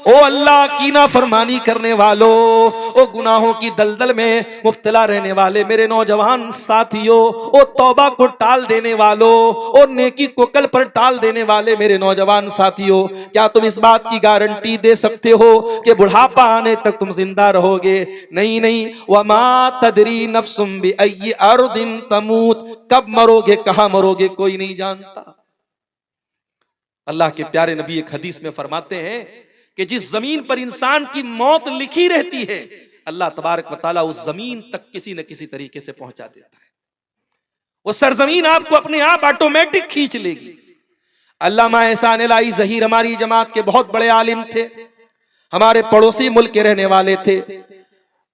او اللہ کی نافرمانی کرنے والوں، او گناہوں کی دلدل میں مبتلا رہنے والے میرے نوجوان ساتھیوں، او توبہ کو ٹال دینے والوں، او نیکی کو کل پر ٹال دینے والے میرے نوجوان ساتھیوں، کیا تم اس بات کی گارنٹی دے سکتے ہو کہ بڑھاپا آنے تک تم زندہ رہو گے؟ نہیں نہیں، وما تدری نفس بأی ارض تموت، کب مرو گے کہاں مرو گے کوئی نہیں جانتا۔ اللہ کے پیارے نبی ایک حدیث میں فرماتے ہیں کہ جس زمین پر انسان کی موت لکھی رہتی ہے، اللہ تبارک و تعالیٰ اس زمین تک کسی نہ کسی طریقے سے پہنچا دیتا ہے۔ وہ سرزمین آپ کو اپنے آپ آٹومیٹک کھینچ لے گی۔ علامہ احسان الہی ظہیر ہماری جماعت کے بہت بڑے عالم تھے، ہمارے پڑوسی ملک کے رہنے والے تھے،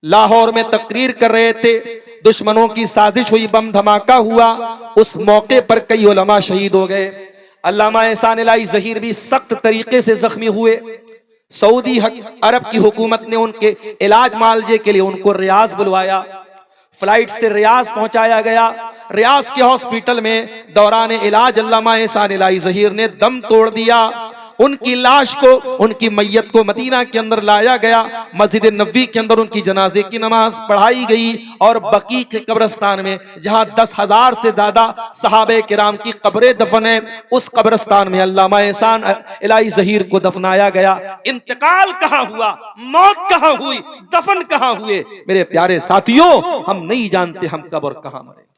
لاہور میں تقریر کر رہے تھے، دشمنوں کی سازش ہوئی، بم دھماکہ ہوا، اس موقع پر کئی علماء شہید ہو گئے۔ علامہ احسان الہی ظہیر بھی سخت طریقے سے زخمی ہوئے۔ سعودی عرب کی حکومت نے ان کے علاج معالجے کے لیے ان کو ریاض بلوایا، فلائٹ سے ریاض پہنچایا گیا۔ ریاض کے ہاسپٹل میں دوران علاج علامہ احسان الہی ظہیر نے دم توڑ دیا۔ ان کی لاش کو، ان کی میت کو مدینہ کے اندر لایا گیا، مسجد نبوی کے اندر ان کی جنازے کی نماز پڑھائی گئی، اور بقیع کے قبرستان میں جہاں 10,000 سے زیادہ صحابہ کرام کی قبریں دفن ہیں، اس قبرستان میں علامہ احسان الہی ظہیر کو دفنایا گیا۔ انتقال کہاں ہوا، موت کہاں ہوئی، دفن کہاں ہوئے، میرے پیارے ساتھیوں ہم نہیں جانتے ہم کب اور کہاں مریں۔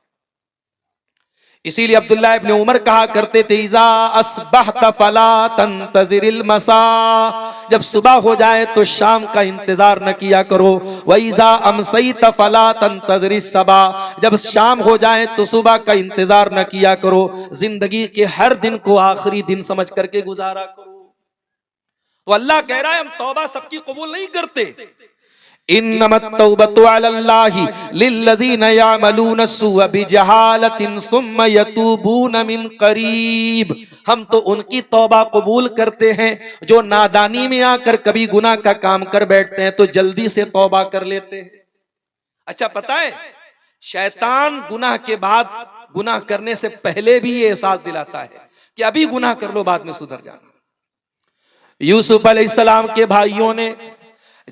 اسی لیے عبداللہ ابن عمر کہا کرتے تھے اذا اصبحت فلا تنتظر المساء، جب صبح ہو جائے تو شام کا انتظار نہ کیا کرو، وَإِذَا أَمْسَيْتَ فَلَا تَنْتَظِرِ الصَّبَاحَ، جب شام ہو جائے تو صبح کا انتظار نہ کیا کرو۔ زندگی کے ہر دن کو آخری دن سمجھ کر کے گزارا کرو۔ تو اللہ کہہ رہا ہے ہم توبہ سب کی قبول نہیں کرتے۔ انما التوبۃ علی اللہ للذین یعملون السوء بجہالۃ ثم یتوبون من قریب، ہم تو ان کی توبہ قبول کرتے ہیں جو نادانی میں آ کر کبھی گناہ کا کام کر بیٹھتے ہیں تو جلدی سے توبہ کر لیتے ہیں۔ اچھا پتہ ہے شیطان گناہ کے بعد، گناہ کرنے سے پہلے بھی یہ احساس دلاتا ہے کہ ابھی گناہ کر لو بعد میں سدھر جانا۔ یوسف علیہ السلام کے بھائیوں نے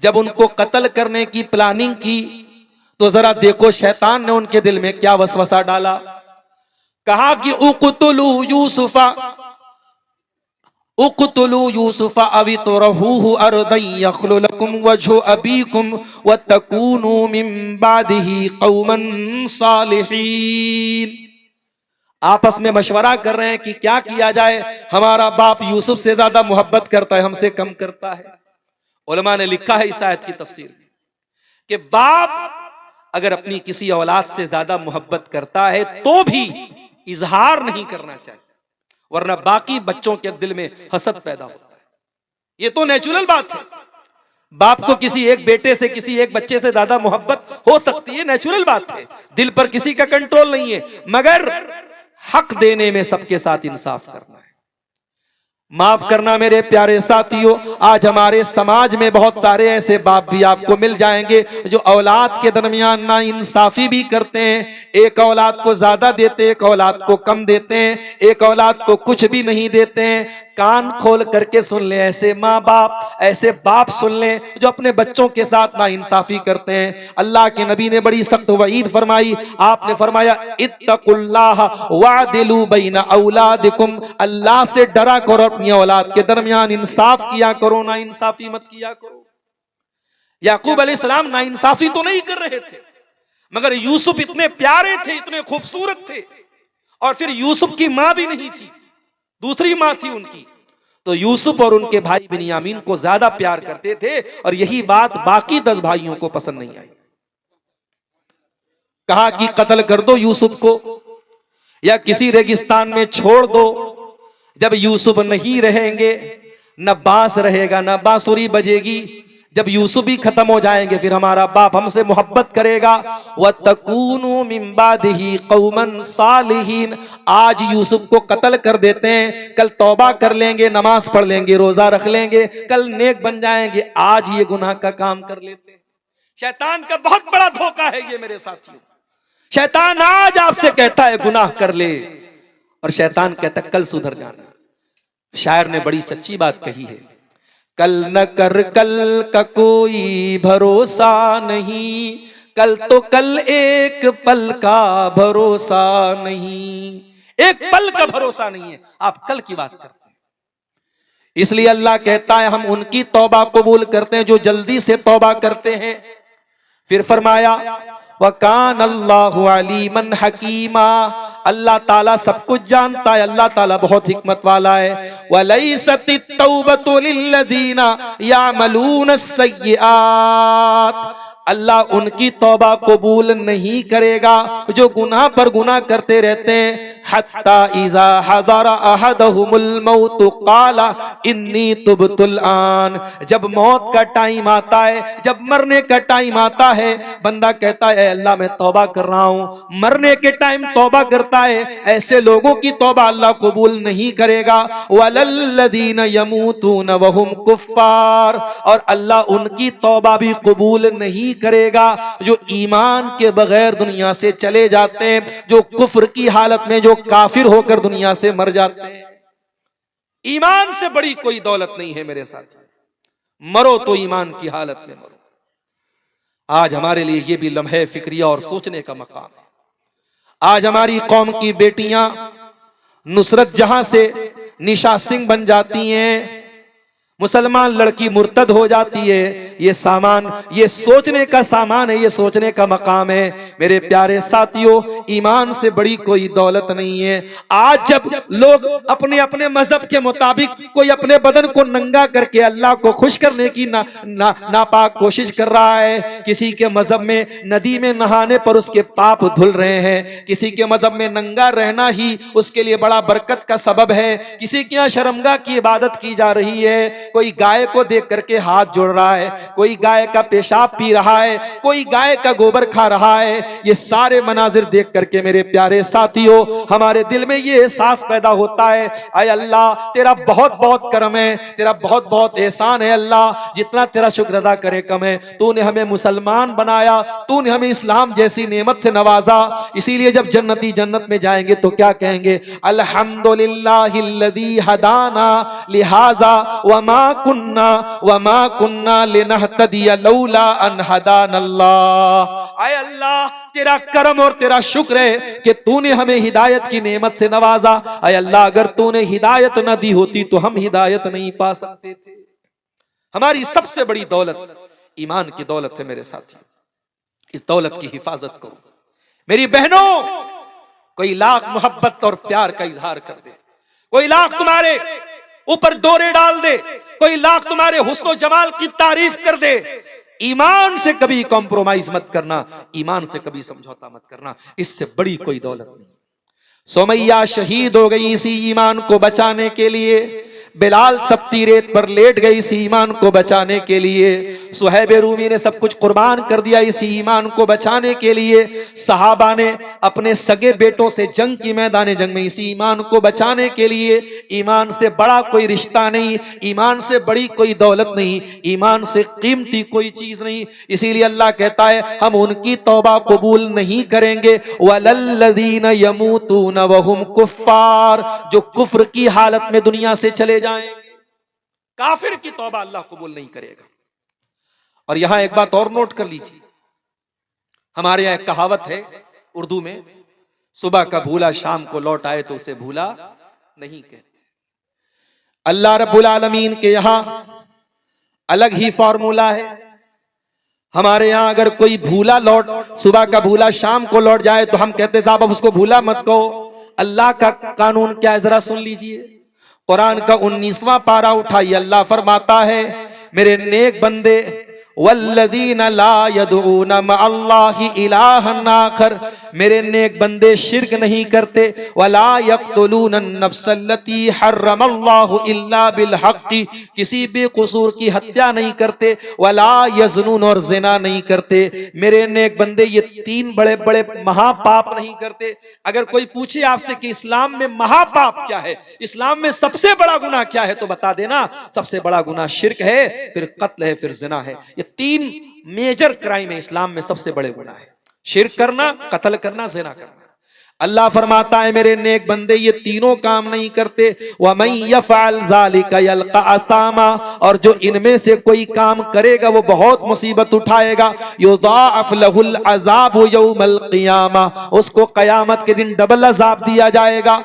جب ان کو قتل کرنے کی پلاننگ کی تو ذرا دیکھو شیطان نے ان کے دل میں کیا وسوسہ ڈالا۔ کہا کہ اقتلوا یوسف اقتلوا یوسف او اطرحوہ ارضا یخل لکم وجہ ابیکم وتکونوا من بعدہ قوما صالحین۔ آپس میں مشورہ کر رہے ہیں کہ کیا کیا جائے، ہمارا باپ یوسف سے زیادہ محبت کرتا ہے، ہم سے کم کرتا ہے۔ علماء نے لکھا ہے اس آیت کی تفسیر میں کہ باپ اگر اپنی کسی اولاد سے زیادہ محبت کرتا ہے تو بھی اظہار نہیں کرنا چاہیے، ورنہ باقی بچوں کے دل میں حسد پیدا ہوتا ہے۔ یہ تو نیچرل بات ہے، باپ کو کسی ایک بیٹے سے، کسی ایک بچے سے زیادہ محبت ہو سکتی ہے، نیچرل بات ہے، دل پر کسی کا کنٹرول نہیں ہے، مگر حق دینے میں سب کے ساتھ انصاف کرنا ہے۔ معاف کرنا میرے پیارے ساتھیوں، آج ہمارے سماج میں بہت سارے ایسے باپ بھی آپ کو مل جائیں گے جو اولاد کے درمیان نا انصافی بھی کرتے ہیں، ایک اولاد کو زیادہ دیتے، ایک اولاد کو کم دیتے ہیں، ایک اولاد کو کچھ بھی نہیں دیتے ہیں۔ کان کھول کر کے سن لیں، ایسے ماں باپ، ایسے باپ سن لیں جو اپنے بچوں کے ساتھ نا انصافی کرتے ہیں۔ اللہ کے نبی نے بڑی سخت وعید فرمائی، آپ نے فرمایا اتقوا اللہ واعدلوا بین اولادکم، اللہ سے ڈرا کرو، اپنی اولاد کے درمیان انصاف کیا کرو، نا انصافی مت کیا کرو۔ یعقوب علیہ السلام نا انصافی تو نہیں کر رہے تھے، مگر یوسف اتنے پیارے تھے، اتنے خوبصورت تھے، اور پھر یوسف کی ماں بھی نہیں تھی، دوسری ماں تھی ان کی، تو یوسف اور ان کے بھائی بنیامین کو زیادہ پیار کرتے تھے، اور یہی بات باقی 10 بھائیوں کو پسند نہیں آئی۔ کہا کہ قتل کر دو یوسف کو یا کسی ریگستان میں چھوڑ دو، جب یوسف نہیں رہیں گے نہ بانس رہے گا نہ بانسری بجے گی، جب یوسف بھی ختم ہو جائیں گے پھر ہمارا باپ ہم سے محبت کرے گا۔ وَتَكُونُوا مِن بَعْدِهِ قَوْمًا صَالِحِينَ، آج یوسف کو قتل کر دیتے ہیں، کل توبہ کر لیں گے، نماز پڑھ لیں گے، روزہ رکھ لیں گے، کل نیک بن جائیں گے، آج یہ گناہ کا کام کر لیتے ہیں۔ شیطان کا بہت بڑا دھوکہ ہے یہ میرے ساتھیوں، شیطان آج آپ سے کہتا ہے گناہ کر لے، اور شیطان کہتا ہے کل سدھر جانا۔ شاعر نے بڑی سچی بات کہی ہے، کل نہ کر کل کا کوئی بھروسہ نہیں، کل تو کل ایک پل کا بھروسہ نہیں، ایک پل کا بھروسہ نہیں ہے، آپ کل کی بات کرتے ہیں۔ اس لیے اللہ کہتا ہے ہم ان کی توبہ قبول کرتے ہیں جو جلدی سے توبہ کرتے ہیں۔ پھر فرمایا وَكَانَ اللَّهُ عَلِيمًا حَكِيمًا، اللہ تعالیٰ سب کچھ جانتا ہے، اللہ تعالیٰ بہت حکمت والا ہے۔ وَلَيْسَتِ التَّوْبَةُ لِلَّذِينَ يَعْمَلُونَ السَّيِّئَاتِ، اللہ ان کی توبہ قبول نہیں کرے گا جو گناہ پر گناہ کرتے رہتے ہیں۔ حَتَّى إِذَا حَضَرَ أَحَدَهُمُ الْمَوْتُ قَالَ إِنِّي تُبْتُ الْآنَ، جب موت کا ٹائم آتا ہے، جب مرنے کا ٹائم آتا ہے، بندہ کہتا ہے اے اللہ میں توبہ کر رہا ہوں، مرنے کے ٹائم توبہ کرتا ہے، ایسے لوگوں کی توبہ اللہ قبول نہیں کرے گا۔ وَلَلَّذِينَ يَمُوتُونَ وَهُمْ كُفَّارٌ، اور اللہ ان کی توبہ بھی قبول نہیں کرے گا جو ایمان کے بغیر دنیا سے چلے جاتے ہیں، جو کفر کی حالت میں جو کافر ہو کر دنیا سے مر جاتے ہیں۔ ایمان سے بڑی کوئی دولت نہیں ہے میرے ساتھ، مرو تو ایمان کی حالت میں مرو۔ آج ہمارے لیے یہ بھی لمحے فکریہ اور سوچنے کا مقام ہے۔ آج ہماری قوم کی بیٹیاں نصرت جہاں سے نشا سنگھ بن جاتی ہیں، مسلمان لڑکی مرتد ہو جاتی ہے، یہ سامان، یہ سوچنے کا سامان ہے، یہ سوچنے کا مقام ہے۔ میرے پیارے ساتھیوں، ایمان سے بڑی کوئی دولت نہیں ہے۔ آج جب لوگ اپنے اپنے مذہب کے مطابق کوئی اپنے بدن کو ننگا کر کے اللہ کو خوش کرنے کی ناپاک کوشش کر رہا ہے، کسی کے مذہب میں ندی میں نہانے پر اس کے پاپ دھل رہے ہیں، کسی کے مذہب میں ننگا رہنا ہی اس کے لیے بڑا برکت کا سبب ہے، کسی کے یہاں شرمگاہ کی عبادت کی جا رہی ہے، کوئی گائے کو دیکھ کر کے ہاتھ جوڑ رہا ہے، کوئی گائے کا پیشاب پی رہا ہے، کوئی گائے کا گوبر کھا رہا ہے۔ یہ سارے مناظر دیکھ کر کے میرے پیارے ساتھیوں ہمارے دل میں یہ احساس پیدا ہوتا ہے اے اللہ تیرا بہت بہت کرم ہے، تیرا بہت بہت احسان ہے اللہ، جتنا تیرا شکر ادا کرے کم ہے۔ تو نے ہمیں مسلمان بنایا، تو نے ہمیں اسلام جیسی نعمت سے نوازا، اسی لیے جب جنتی جنت میں جائیں گے تو کیا کہیں گے؟ الحمدللہ الذی ہدانا لہذا وما کننا لنہتدی لولا ان ہدانا اللہ۔ اے اللہ تیرا کرم اور تیرا شکر ہے کہ تو نے ہمیں ہدایت کی نعمت سے نوازا۔ اے اللہ اگر تو نے ہدایت نہ دی ہوتی تو ہم ہدایت نہیں پا سکتے تھے۔ ہماری سب سے بڑی دولت ایمان کی دولت ہے میرے ساتھی، اس دولت کی حفاظت کرو۔ میری بہنوں، کوئی لاکھ محبت اور پیار کا اظہار کر دے، کوئی لاکھ تمہارے اوپر دورے ڈال دے، کوئی لاکھ تمہارے حسن و جمال کی تعریف کر دے، ایمان سے کبھی کمپرومائز مت کرنا، ایمان سے کبھی سمجھوتا مت کرنا، اس سے بڑی کوئی دولت نہیں۔ سمیہ شہید ہو گئی اسی ایمان کو بچانے کے لیے، بلال تپتی ریت پر لیٹ گئی اسی ایمان کو بچانے کے لیے، صہیب رومی نے سب کچھ قربان کر دیا اسی ایمان کو بچانے کے لیے، صحابہ نے اپنے سگے بیٹوں سے جنگ کی میدان جنگ میں اسی ایمان کو بچانے کے لیے۔ ایمان سے بڑا کوئی رشتہ نہیں، ایمان سے بڑی کوئی دولت نہیں، ایمان سے قیمتی کوئی چیز نہیں، اسی لیے اللہ کہتا ہے ہم ان کی توبہ قبول نہیں کریں گے۔ وَلَلَّذِينَ يَمُوتُونَ وَهُمْ كُفَّارٌ، جو کفر کی حالت میں دنیا سے چلے جائیں گے، کافر کی توبہ اللہ قبول نہیں کرے گا۔ اور یہاں ایک بات اور نوٹ کر لیجیے، ہمارے یہاں ایک کہاوت ہے اردو میں، صبح کا بھولا شام کو لوٹ آئے تو اسے بھولا نہیں کہتے۔ اللہ رب العالمین کے یہاں الگ ہی فارمولا ہے۔ ہمارے یہاں اگر کوئی بھولا صبح کا بھولا شام کو لوٹ جائے تو ہم کہتے صاحب اب اس کو بھولا مت کہو۔ اللہ کا قانون کیا ہے ذرا سن لیجئے، قرآن کا 19واں پارہ اٹھائیے، اللہ فرماتا ہے میرے نیک بندے والذین لا یدعون مع اللہ الہا آخر، میرے نیک بندے شرک نہیں کرتے، ولا یقتلون النفس التی حرم اللہ الا بالحق، کسی بے قصور کی ہتیا نہیں کرتے، ولا یزنون، اور زنا نہیں کرتے۔ میرے نیک بندے یہ تین بڑے بڑے مہا پاپ نہیں کرتے۔ اگر کوئی پوچھے آپ سے کہ اسلام میں مہا پاپ کیا ہے، اسلام میں سب سے بڑا گناہ کیا ہے، تو بتا دینا سب سے بڑا گناہ شرک ہے، پھر قتل ہے، پھر زنا ہے۔ یہ تین میجر کرائم ہے اسلام میں، سب سے بڑے گناہ ہے، شرک کرنا، قتل کرنا، زنا کرنا۔ اللہ فرماتا ہے میرے نیک بندے یہ تینوں کام نہیں کرتے. وَمَن يَفْعَلْ ذَلِكَ يَلْقَ أَثَامًا، اور جو ان میں سے کوئی کام کرے گا وہ بہت مصیبت اٹھائے گا. يُضَاعَفْ لَهُ الْعَذَابُ يَوْمَ الْقِيَامَةِ، اس کو قیامت کے دن ڈبل عذاب دیا جائے گا.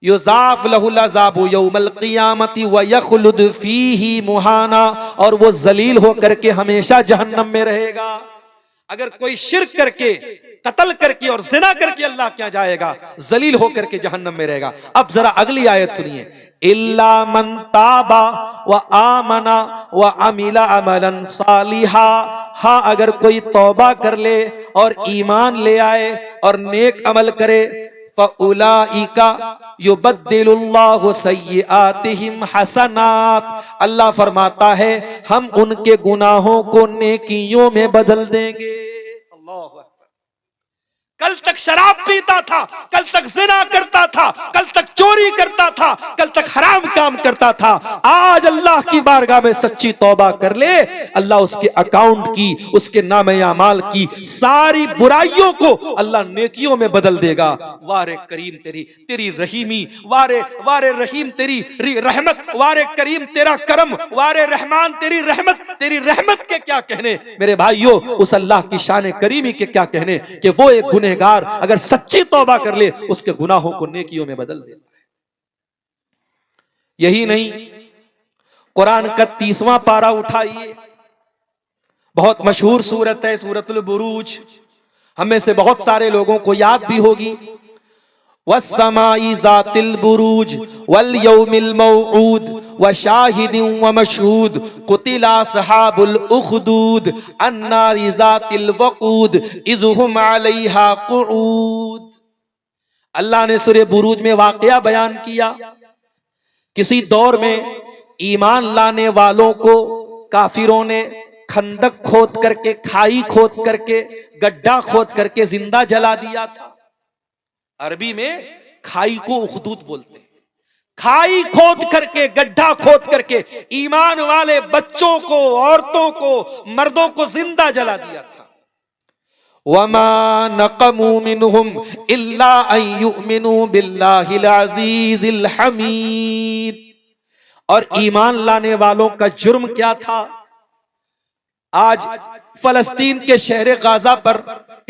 یضاعف لہ العذاب یوم القیامت ویخلد فیہ مہانا، اور وہ ذلیل ہو کر کے ہمیشہ جہنم میں رہے گا. اگر کوئی شرک کر کے، قتل کر کے اور زنا کر کے اللہ کیا جائے گا؟ ذلیل ہو کر کے جہنم میں رہے گا. اب ذرا اگلی آیت سنیے. الا من تاب وآمن وعمل عملا صالحا، ہاں اگر کوئی توبہ کر لے اور ایمان لے آئے اور نیک عمل کرے، فَأُولَئِكَ يُبَدِّلُ اللَّهُ سَيِّئَاتِهِمْ حَسَنَاتٍ، اللہ فرماتا ہے ہم ان کے گناہوں کو نیکیوں میں بدل دیں گے. اللہ اکبر. کل تک شراب پیتا تھا، کل تک زنا کرتا تھا، کل تک چوری کرتا تھا، کل تک حرام کام کرتا تھا، آج اللہ کی بارگاہ میں سچی توبہ کر لے، اللہ اس کے اکاؤنٹ کی، اس کے نام اعمال کی ساری برائیوں کو اللہ نیکیوں میں بدل دے گا. وارے کریم تیری رحیمی، وارے رحیم تیری رحمت، وارے کریم تیرا کرم، وارے رحمان تیری رحمت کے کیا کہنے میرے بھائیوں، اس اللہ کی شان کریمی کے کیا کہنے کہ وہ ایک گنہگار اگر سچی توبہ کر لے اس کے گناہوں کو نیکیوں میں بدل دیتا ہے. یہی نہیں، قرآن کا 30واں پارہ اٹھائیے، بہت مشہور سورت ہے سورۃ البروج، ہم میں سے بہت سارے لوگوں کو یاد بھی ہوگی. وَالسَّمَاءِ ذَاتِ الْبُرُوجِ وَالْيَوْمِ الْمَوْعُودِ وَشَاهِدٍ وَمَشْهُودٍ قُتِلَ أَصْحَابُ الْأُخْدُودِ النَّارِ ذَاتِ الْوَقُودِ إِذْ هُمْ عَلَيْهَا قُعُودٌ. اللہ نے سورہ بروج میں واقعہ بیان کیا. کسی دور میں ایمان لانے والوں کو کافروں نے خندق کھود کر کے، کھائی کھود کر کے، گڈھا کھود کر کے زندہ جلا دیا تھا. عربی میں کھائی کو اخدود بولتے ہیں. کھائی کھود کر کے، گڈھا کھود کر کے ایمان والے بچوں کو، عورتوں کو، مردوں کو زندہ جلا دیا تھا. وَمَا نَقَمُوا مِنْهُمْ إِلَّا أَن يُؤْمِنُوا بِاللَّهِ الْعَزِيزِ الْحَمِيدِ. اور ایمان لانے والوں کا جرم کیا تھا؟ آج فلسطین کے شہر غازہ پر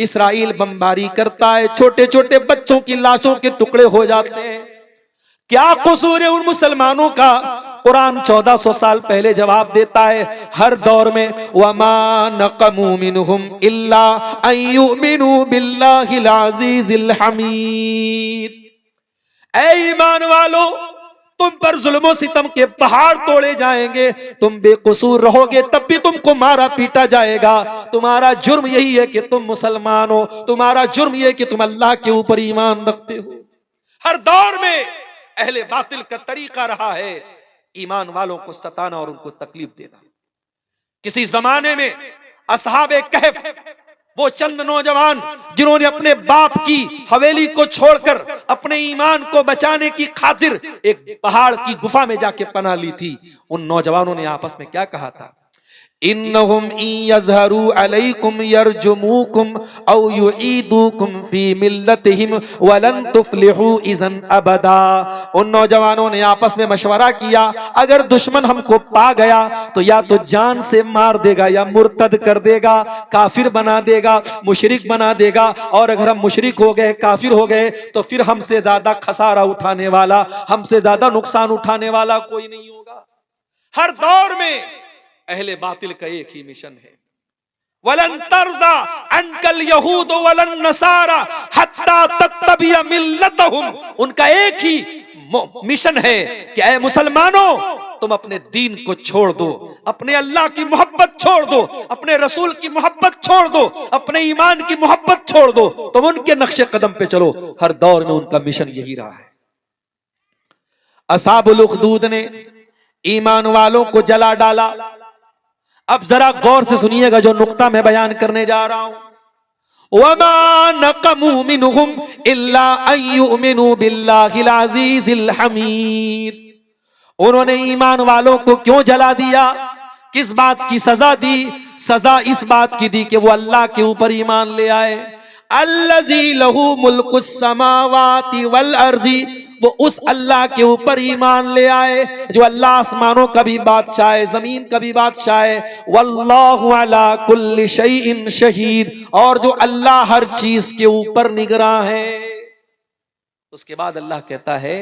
اسرائیل بمباری کرتا ہے، چھوٹے چھوٹے بچوں کی لاشوں کے ٹکڑے ہو جاتے ہیں. کیا قصور ہے ان مسلمانوں کا؟ قرآن 1400 سال پہلے جواب دیتا ہے ہر دور میں. وَمَا نَقَمُوا مِنْهُمْ إِلَّا أَن يُؤْمِنُوا بِاللَّهِ الْعَزِيزِ الْحَمِيدِ. اے ایمان والو، تم پر ظلم و ستم کے پہاڑ توڑے جائیں گے، تم بے قصور رہو گے تب بھی تم کو مارا پیٹا جائے گا. تمہارا جرم یہی ہے کہ تم مسلمان ہو، تمہارا جرم یہ ہے کہ تم اللہ کے اوپر ایمان رکھتے ہو. ہر دور میں اہل باطل کا طریقہ رہا ہے ایمان والوں کو ستانا اور ان کو تکلیف دینا. کسی زمانے میں اصحاب کہف، وہ چند نوجوان جنہوں نے اپنے باپ کی حویلی کو چھوڑ کر اپنے ایمان کو بچانے کی خاطر ایک پہاڑ کی گفا میں جا کے پناہ لی تھی، ان نوجوانوں نے آپس میں کیا کہا تھا؟ انہم ان یظہروا علیکم یرجموکم او یعیدوکم فی ملتہم ولن تفلحوا اذن ابدا. ان نوجوانوں نے آپس میں مشورہ کیا اگر دشمن ہم کو پا گیا تو یا تو جان سے مار دے گا یا مرتد کر دے گا، کافر بنا دے گا، مشرک بنا دے گا، اور اگر ہم مشرک ہو گئے، کافر ہو گئے تو پھر ہم سے زیادہ خسارہ اٹھانے والا، ہم سے زیادہ نقصان اٹھانے والا کوئی نہیں ہوگا. ہر دور میں اہل باطل کا ایک ہی مشن ہے. وَلَن تَرْضَى عَنْكَ الْيَهُودُ وَلَا النَّصَارَى حَتَّى تَتَّبِعَ مِلَّتَهُمْ. ان کا ایک ہی مشن ہے کہ اے مسلمانوں، تم اپنے دین کو چھوڑ دو، اپنے اللہ کی محبت چھوڑ دو، اپنے رسول کی محبت چھوڑ دو، اپنے ایمان کی محبت چھوڑ دو، تم ان کے نقش قدم پہ چلو. ہر دور میں ان کا مشن یہی رہا ہے. اصحاب الاخدود نے ایمان والوں کو جلا ڈالا. اب ذرا غور سے سنیے گا جو نقطہ میں بیان کرنے جا رہا ہوں. وَمَا نَقَمُوا مِنْهُمْ إِلَّا أَن يُؤْمِنُوا بِاللَّهِ الْعَزِيزِ الْحَمِيدِ. انہوں نے ایمان والوں کو کیوں جلا دیا؟ کس بات کی سزا دی؟ سزا اس بات کی دی کہ وہ اللہ کے اوپر ایمان لے آئے، الذی لہ ملک السماوات والارض، وہ اس اللہ کے اوپر ایمان لے آئے جو اللہ آسمانوں کا بھی بادشاہ ہے، زمین کا بھی بادشاہ ہے، واللہ علی کل شیء شہید، اور جو اللہ ہر چیز کے اوپر نگراں ہے۔ اس کے بعد اللہ کہتا ہے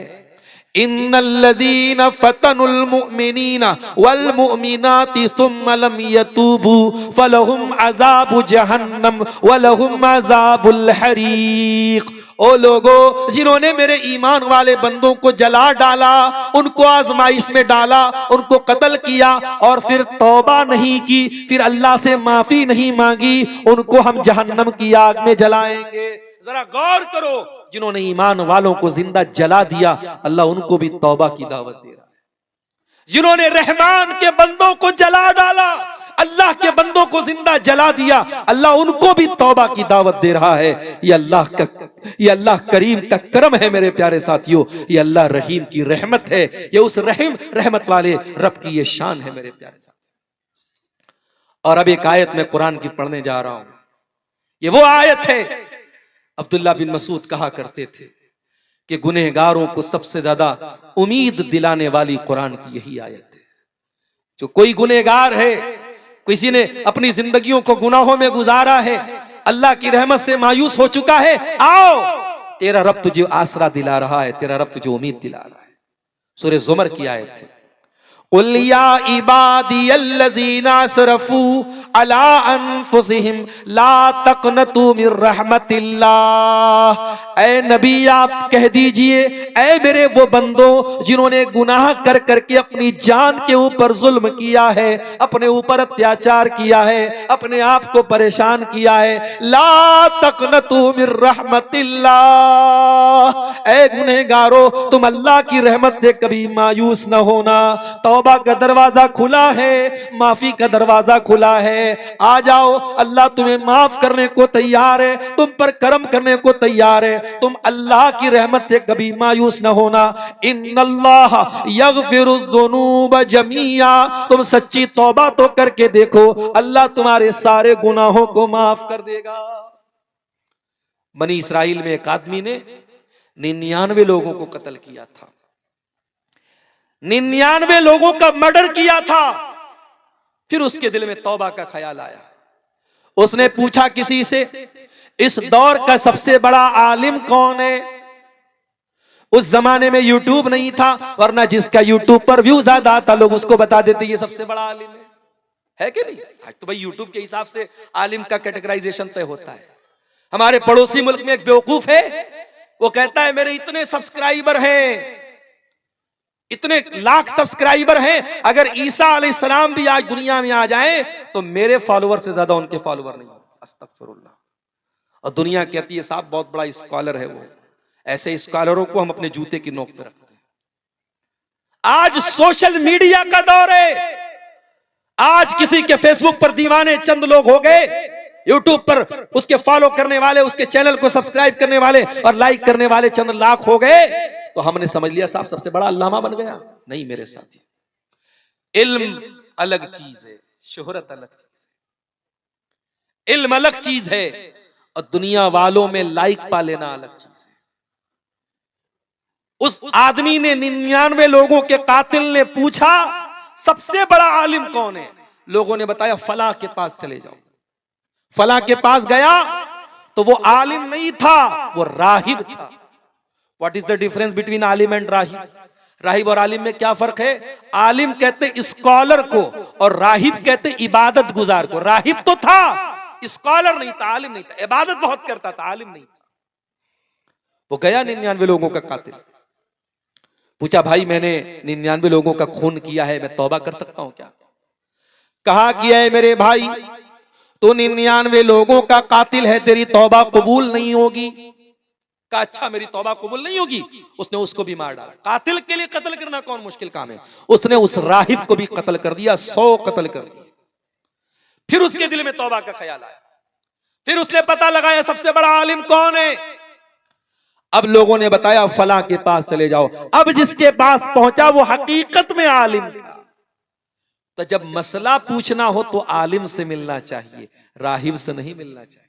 ان الذین فتنوا المؤمنین والمؤمنات ثم لم يتوبوا فلهم عذاب جہنم ولهم عذاب الحریق۔ او لوگو جنہوں نے میرے ایمان والے بندوں کو جلا ڈالا، ان کو آزمائش میں ڈالا، ان کو قتل کیا، اور پھر توبہ نہیں کی، پھر اللہ سے معافی نہیں مانگی، ان کو ہم جہنم کی آگ میں جلائیں گے۔ ذرا غور کرو، جنہوں نے ایمان والوں کو زندہ جلا دیا، اللہ ان کو بھی توبہ کی دعوت دے رہا ہے۔ جنہوں نے رحمان کے بندوں کو جلا ڈالا، اللہ کے بندوں کو زندہ جلا دیا، اللہ ان کو بھی توبہ کی دعوت دے رہا ہے۔ یہ اللہ کریم کا کرم ہے میرے پیارے ساتھیوں، یہ اللہ رحیم کی رحمت ہے، یہ اس رحمت والے رب کی یہ شان ہے میرے پیارے ساتھیوں۔ اور اب ایک آیت میں قرآن کی پڑھنے جا رہا ہوں، یہ وہ آیت ہے، عبداللہ بن مسعود کہا کرتے تھے کہ گنہگاروں کو سب سے زیادہ امید دلانے والی قرآن کی یہی آیت ہے۔ جو کوئی گنہگار ہے، کسی نے اپنی زندگیوں کو گناہوں میں گزارا ہے، اللہ کی رحمت سے مایوس ہو چکا ہے، آؤ تیرا رب تجھے آسرا دلا رہا ہے، تیرا رب تجھے امید دلا رہا ہے۔ سورہ زمر کی آیت ہے، قُلْ يَا عِبَادِيَ الَّذِينَ أَسْرَفُوا عَلَىٰ أَنفُسِهِمْ لَا تَقْنَطُوا مِن رَحْمَتِ اللَّهِ۔ اے نبی آپ کہہ دیجئے، اے میرے وہ بندوں جنہوں نے گناہ کر کر کے اپنی جان کے اوپر ظلم کیا ہے، اپنے اوپر اتیاچار کیا ہے، اپنے آپ کو پریشان کیا ہے، لا تقنطوا من رحمت اللہ، اے گنہگارو تم اللہ کی رحمت سے کبھی مایوس نہ ہونا۔ توبہ کا دروازہ کھلا ہے، معافی کا دروازہ کھلا ہے، آ جاؤ، اللہ تمہیں معاف کرنے کو تیار ہے، تم پر کرم کرنے کو تیار ہے، تم اللہ کی رحمت سے کبھی مایوس نہ ہونا۔ ان اللہ یغفر الذنوب جميعا، تم سچی توبہ تو کر کے دیکھو، اللہ تمہارے سارے گناہوں کو معاف کر دے گا۔ بنی اسرائیل میں ایک آدمی نے 99 لوگوں کو قتل کیا تھا، 99 لوگوں کا مرڈر کیا تھا۔ پھر اس کے دل میں توبہ کا خیال آیا، اس نے پوچھا کسی سے اس دور کا سب سے بڑا عالم کون ہے؟ اس زمانے میں یوٹیوب نہیں تھا، ورنہ جس کا یوٹیوب پر ویو زیادہ آتا لوگ اس کو بتا دیتے یہ سب سے بڑا عالم ہے کہ نہیں؟ آج تو بھائی یوٹیوب کے حساب سے عالم کا کیٹیگرائزیشن طے ہوتا ہے۔ ہمارے پڑوسی ملک میں ایک بیوقوف ہے، وہ کہتا ہے میرے اتنے سبسکرائبر ہیں، اتنے لاکھ سبسکرائبر ہیں، اگر عیسیٰ علیہ السلام بھی آج دنیا میں آ جائیں تو میرے فالوور سے زیادہ ان کے فالوور نہیں۔ استغفر اللہ۔ اور دنیا کہتی ہے صاحب بہت بڑا اسکالر ہے وہ۔ ایسے اسکالروں کو ہم اپنے جوتے کی نوک پہ رکھتے ہیں۔ آج سوشل میڈیا کا دور ہے، آج کسی کے فیس بک پر دیوانے چند لوگ ہو گئے، یوٹیوب پر اس کے فالو کرنے والے، اس کے چینل کو سبسکرائب کرنے والے اور لائک کرنے والے چند لاکھ ہو گئے، تو ہم نے سمجھ لیا صاحب سب سے بڑا علامہ بن گیا۔ نہیں میرے ساتھی، علم الگ چیز ہے، شہرت الگ چیز ہے۔ علم الگ چیز ہے اور دنیا والوں میں لائک پا لینا الگ چیز ہے۔ اس آدمی نے 99 لوگوں کے قاتل نے پوچھا سب سے بڑا عالم کون ہے؟ لوگوں نے بتایا فلاں کے پاس چلے جاؤ۔ فلاں کے پاس گیا تو وہ عالم نہیں تھا، وہ راہب تھا۔ What is the difference between Alam and راہب؟ راہب اور عالم میں کیا فرق ہے؟ عالم کہتے اسکالر کو اور راہب کہتے عبادت گزار کو۔ راہب تو تھا، اسکالر نہیں تھا، عالم نہیں تھا، عبادت بہت کرتا تھا، عالم نہیں تھا۔ وہ گیا 99 لوگوں کا قاتل، پوچھا بھائی میں نے 99 لوگوں کا خون کیا ہے، میں توبہ کر سکتا ہوں کیا؟ کہا کیا ہے میرے بھائی، تو 99 لوگوں کا قاتل ہے، تیری توبہ قبول نہیں ہوگی۔ کہا اچھا میری توبہ قبول نہیں ہوگی؟ اس نے اس کو بھی مار ڈالا۔ قاتل کے لیے قتل کرنا کون مشکل کام ہے؟ اس نے اس راہب کو بھی قتل کر دیا، 100 قتل کر دیا۔ پھر اس کے دل میں توبہ کا خیال آیا، پھر اس نے پتہ لگایا سب سے بڑا عالم کون ہے۔ اب لوگوں نے بتایا فلاں کے پاس چلے جاؤ۔ اب جس کے پاس پہنچا وہ حقیقت میں عالم تھا۔ تو جب مسئلہ پوچھنا ہو تو عالم سے ملنا چاہیے، راہب سے نہیں ملنا چاہیے۔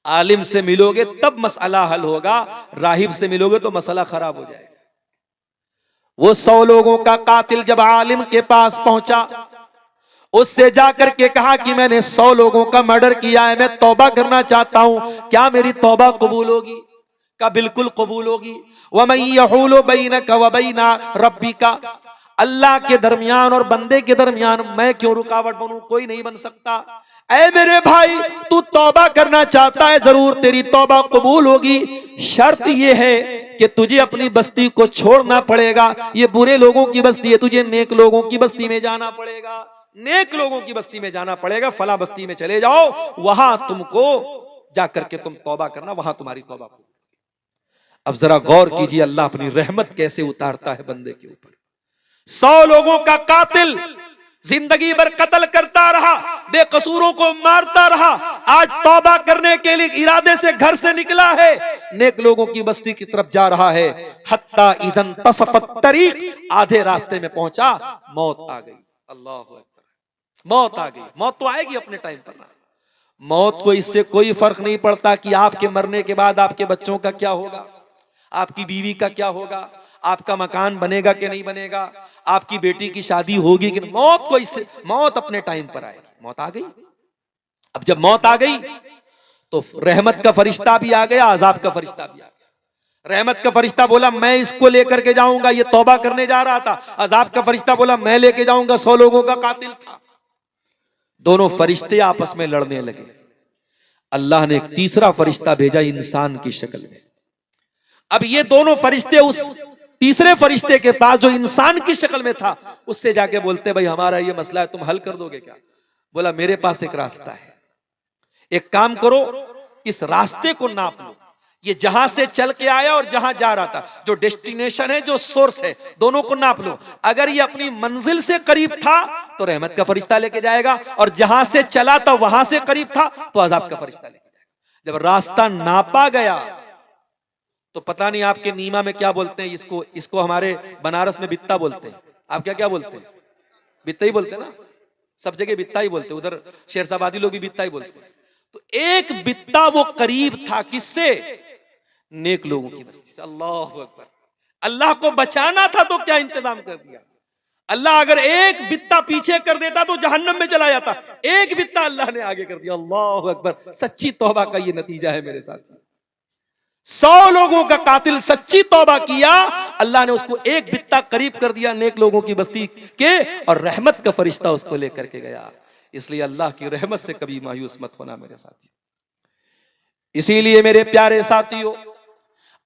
عالم سے ملو گے تب مسئلہ حل ہوگا، راہب سے ملو گے تو مسئلہ خراب ہو جائے گا۔ وہ 100 لوگوں کا قاتل جب عالم کے پاس پہنچا، اس سے جا کر کے کہا کہ میں نے 100 لوگوں کا مرڈر کیا ہے، میں توبہ کرنا چاہتا ہوں، کیا میری توبہ قبول ہوگی؟ کہا بالکل قبول ہوگی۔ وَمَن يَحُولُ بَيْنَكَ وَبَيْنَ رَبِّكَ، اللہ کے درمیان اور بندے کے درمیان میں کیوں رکاوٹ بنوں؟ کوئی نہیں بن سکتا۔ اے میرے بھائی، تو توبہ کرنا چاہتا ہے، ضرور تیری توبہ قبول ہوگی، شرط یہ ہے کہ تجھے اپنی بستی کو چھوڑنا پڑے گا، یہ برے لوگوں کی بستی ہے، تجھے نیک لوگوں کی بستی میں جانا پڑے گا، نیک لوگوں کی بستی میں جانا پڑے گا، فلاں بستی میں چلے جاؤ، وہاں تم کو جا کر کے تم توبہ کرنا، وہاں تمہاری توبہ قبول۔ اب ذرا غور کیجئے اللہ اپنی رحمت کیسے اتارتا ہے بندے کے اوپر۔ 100 لوگوں کا قاتل زندگی بھر قتل کرتا رہا، بے قصوروں کو مارتا رہا، آج توبہ کرنے کے لیے ارادے سے گھر سے نکلا ہے، نیک لوگوں کی بستی کی طرف جا رہا ہے، حتی اذا انتصف الطریق، آدھے راستے میں پہنچا، موت آ گئی۔ اللہ اکبر، موت آ گئی۔ موت تو آئے گی اپنے ٹائم پر نا، موت کو اس سے کوئی فرق نہیں پڑتا کہ آپ کے مرنے کے بعد آپ کے بچوں کا کیا ہوگا، آپ کی بیوی کا کیا ہوگا، آپ کا مکان بنے گا کہ نہیں بنے گا، آپ کی بیٹی کی شادی ہوگی کہ نہیں، موت کو اس سے، موت اپنے ٹائم پر آئے گی۔ موت آ گئی۔ اب جب موت آ گئی تو رحمت کا فرشتہ بھی آ گیا، عذاب کا فرشتہ بھی آ گیا۔ رحمت کا فرشتہ بولا میں اس کو لے کر کے جاؤں گا، یہ توبہ کرنے جا رہا تھا۔ عذاب کا فرشتہ بولا میں لے کے جاؤں گا، 100 لوگوں کا قاتل تھا۔ دونوں فرشتے آپس میں لڑنے لگے۔ اللہ نے ایک تیسرا فرشتہ بھیجا انسان کی شکل میں۔ اب یہ دونوں فرشتے اس تیسرے فرشتے کے پاس جو انسان کی شکل میں تھا، اس سے جا کے بولتے بھائی ہمارا یہ مسئلہ ہے، تم حل کر دو گے کیا؟ بولا میرے پاس ایک راستہ ہے، ایک کام کرو، اس راستے کو ناپ لو، یہ جہاں سے چل کے آیا اور جہاں جا رہا تھا، جو ڈیسٹینیشن ہے، جو سورس ہے، دونوں کو ناپ لو۔ اگر یہ اپنی منزل سے قریب تھا تو رحمت کا فرشتہ لے کے جائے گا، اور جہاں سے چلا تھا وہاں سے قریب تھا تو عذاب کا فرشتہ لے کے جائے گا۔ جب راستہ ناپا گیا تو پتہ نہیں آپ کے نیما میں کیا بولتے ہیں، اس کو ہمارے بنارس میں بتا بولتے ہیں، آپ کیا بولتے ہیں؟ بتا ہی بولتے ہیں نا، سب جگہ بتا ہی بولتے ہیں، ادھر شیر آبادی لوگ بھی بتا ہی بولتے ہیں۔ تو ایک بتا وہ قریب تھا کس سے؟ نیک لوگوں کی بستی سے۔ اللہ اکبر، اللہ کو بچانا تھا تو کیا انتظام کر دیا۔ اللہ اگر ایک بتا پیچھے کر دیتا تو جہنم میں چلا جاتا، ایک بتا اللہ نے آگے کر دیا۔ اللہ اکبر، سچی توبہ کا یہ نتیجہ ہے میرے ساتھی۔ 100 لوگوں کا قاتل سچی توبہ کیا، اللہ نے اس کو ایک بتا قریب کر دیا نیک لوگوں کی بستی کے، اور رحمت کا فرشتہ اس کو لے کر کے گیا۔ اس لیے اللہ کی رحمت سے کبھی مایوس مت ہونا میرے ساتھی۔ اسی لیے میرے پیارے ساتھیوں،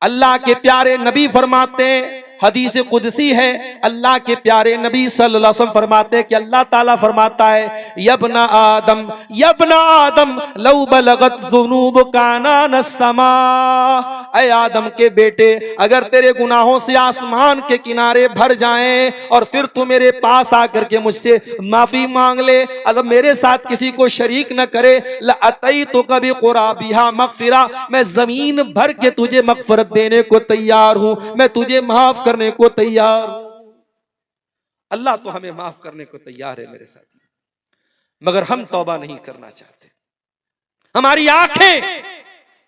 اللہ کے پیارے نبی فرماتے ہیں، حدیث قدسی ہے، اللہ کے پیارے نبی صلی اللہ علیہ وسلم فرماتے ہیں کہ اللہ تعالیٰ فرماتا ہے یبن آدم لو بلغت ذنوبک عنان السماء، اے آدم کے بیٹے اگر تیرے گناہوں سے آسمان کے کنارے بھر جائیں اور پھر تو میرے پاس آ کر کے مجھ سے معافی مانگ لے، اگر میرے ساتھ کسی کو شریک نہ کرے، لأتیتک بقرابہا مغفرہ، میں زمین بھر کے تجھے مغفرت دینے کو تیار ہوں، میں تجھے معاف کرنے کو تیار ہوں۔ اللہ تو ہمیں معاف کرنے کو تیار ہے میرے ساتھی، مگر ہم توبہ نہیں کرنا چاہتے۔ ہماری آنکھیں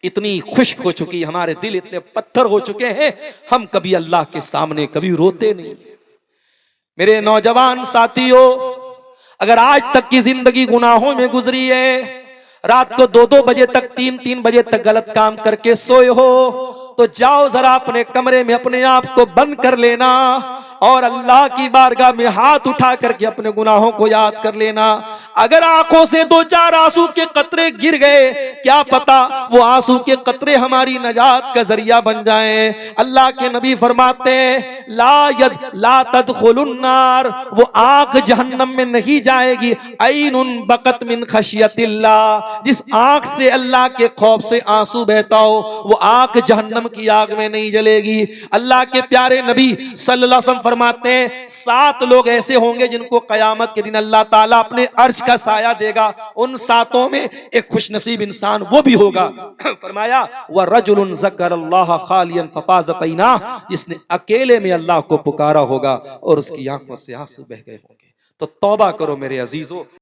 اتنی خشک ہو چکی، ہمارے دل اتنے پتھر ہو چکے ہیں، ہم کبھی اللہ کے سامنے کبھی روتے نہیں۔ میرے نوجوان ساتھیوں، اگر آج تک کی زندگی گناہوں میں گزری ہے، رات کو 2 بجے تک 3 بجے تک غلط کام کر کے سوئے ہو، تو جاؤ ذرا اپنے کمرے میں اپنے آپ کو بند کر لینا اور اللہ کی بارگاہ میں ہاتھ اٹھا کر کے اپنے گناہوں کو یاد کر لینا۔ اگر آنکھوں سے 2-4 آنسو کے قطرے گر گئے، کیا پتا وہ آنسو کے قطرے ہماری نجات کا ذریعہ بن جائیں۔ اللہ کے نبی فرماتے ہیں لا تدخل النار، وہ آنکھ جہنم میں نہیں جائے گی، عین بقت من خشیت اللہ، جس آنکھ سے اللہ کے خوف سے آنسو بہتا ہو وہ آنکھ جہنم کی آگ میں نہیں جلے گی۔ اللہ کے پیارے نبی صلی اللہ علیہ وسلم فرماتے ہیں 7 لوگ ایسے ہوں گے جن کو قیامت کے دن اللہ تعالیٰ اپنے عرش کا سایہ دے گا، ان 7 میں ایک خوش نصیب انسان وہ بھی ہوگا۔ فرمایا وَرَجُلٌ ذَكَرَ اللَّهَ خَالِيًا فَفَاضَتْ عَيْنَاهُ، جس نے اکیلے میں اللہ کو پکارا ہوگا اور اس کی آنکھوں سے آنسو بہہ گئے ہوں گے۔ تو توبہ کرو میرے عزیزو۔